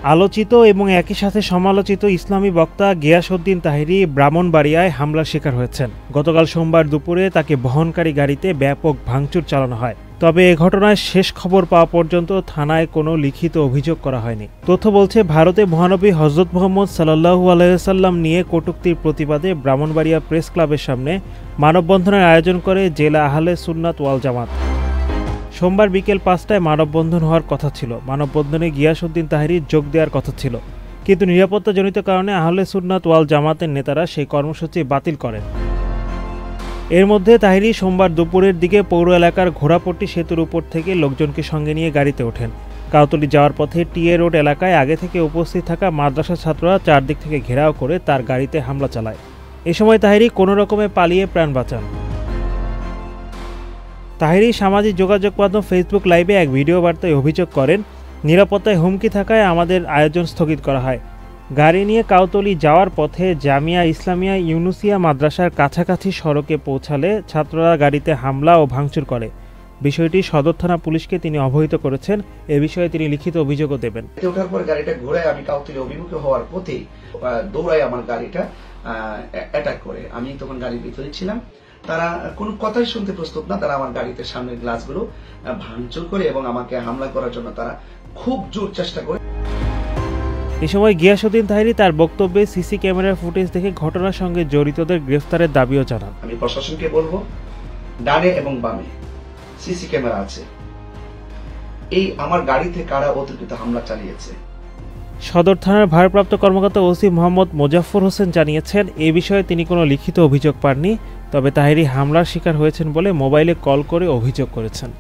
আলোচিত এবং একই সাথে সমালোচিত ইসলামী বক্তা গিয়াসউদ্দিন তাহিরি ব্রাহ্মণবাড়িয়ায় হামলার শিকার হয়েছেন। গতকাল সোমবার দুপুরে তাকে বহনকারী গাড়িতে ব্যাপক ভাঙচুর চালানো হয়। তবে এ ঘটনায় শেষ খবর পাওয়া পর্যন্ত থানায় কোনো লিখিত অভিযোগ করা হয়নি। তথ্য বলছে, ভারতে মহানবী হযরত মুহাম্মদ সাল্লাল্লাহু আলাইহি ওয়াসাল্লাম নিয়ে কটূক্তির প্রতিবাদে ব্রাহ্মণবাড়িয়া প্রেস ক্লাবের সামনে মানববন্ধনের আয়োজন করে জেলা আহলে সুন্নাত ওয়াল জামাত। সোমবার বিকেল ৫টায় মানববন্ধন হওয়ার কথা ছিল। মানববন্ধনে গিয়াসউদ্দিন তাহিরি যোগ দেওয়ার কথা ছিল, কিন্তু নিরাপত্তাজনিত কারণে আহলে সুন্নাত ওয়াল জামাতের নেতারা সেই কর্মসূচি বাতিল করেন। এর মধ্যে তাহিরি সোমবার দুপুরের দিকে পৌর এলাকার ঘোড়াপট্টি সেতুর উপর থেকে লোকজনকে সঙ্গে নিয়ে গাড়িতে ওঠেন। কাউতলী যাওয়ার পথে টিএ রোড এলাকায় আগে থেকে উপস্থিত থাকা মাদ্রাসা ছাত্ররা চারদিক থেকে ঘেরাও করে তার গাড়িতে হামলা চালায়। এ সময় তাহিরি কোনো রকমে পালিয়ে প্রাণ বাঁচান। তাহিরি সামাজিক যোগাযোগ মাধ্যম ফেসবুক লাইভে এক ভিডিও বার্তায় অভিযোগ করেন, নিরাপত্তায় হুমকি থাকায় আমাদের আয়োজন স্থগিত করা হয়। গাড়ি নিয়ে কাউতলী যাওয়ার পথে জামিয়া ইসলামিয়া ইউনুসিয়া মাদ্রাসার কাছাকাছি সড়কে পৌঁছালে ছাত্ররা গাড়িতে হামলা ও ভাঙচুর করে। বিষয়টি সদর থানা পুলিশকে তিনি অবহিত করেছেন। এ বিষয়ে তিনি লিখিত অভিযোগও দেবেন। ওঠার পর গাড়িটা ঘুরে আমি কাউতলী অভিমুখে হওয়ার পথে দৌড়ায় আমার গাড়িটা অ্যাটাক করে। আমি তখন গাড়ির ভিতরে ছিলাম। তারা কোনো কথাই শুনতে প্রস্তুত না। তারা আমার গাড়িতে সামনের গ্লাসগুলো ভাঙচুর করে এবং আমাকে হামলা করার জন্য তারা খুব জোর চেষ্টা করে। এ সময় গিয়াসউদ্দিন তাহিরি তার বক্তব্যে সিসি ক্যামেরার ফুটেজ দেখে ঘটনার সঙ্গে জড়িতদের গ্রেফতারের দাবিও জানান। আমি প্রশাসনকে বলবো, ডানে এবং বামে সিসি ক্যামেরা আছে, এই আমার গাড়িতে কারা অতর্কিত হামলা চালিয়েছে। সদর থানার ভারপ্রাপ্ত কর্মকর্তা ওসি মোহাম্মদ মোজাফফর হোসেন জানিয়েছেন, এ বিষয়ে তিনি কোনো লিখিত অভিযোগ পাননি। তবে তাহিরি হামলার শিকার হয়েছেন বলে মোবাইলে কল করে অভিযোগ করেছেন।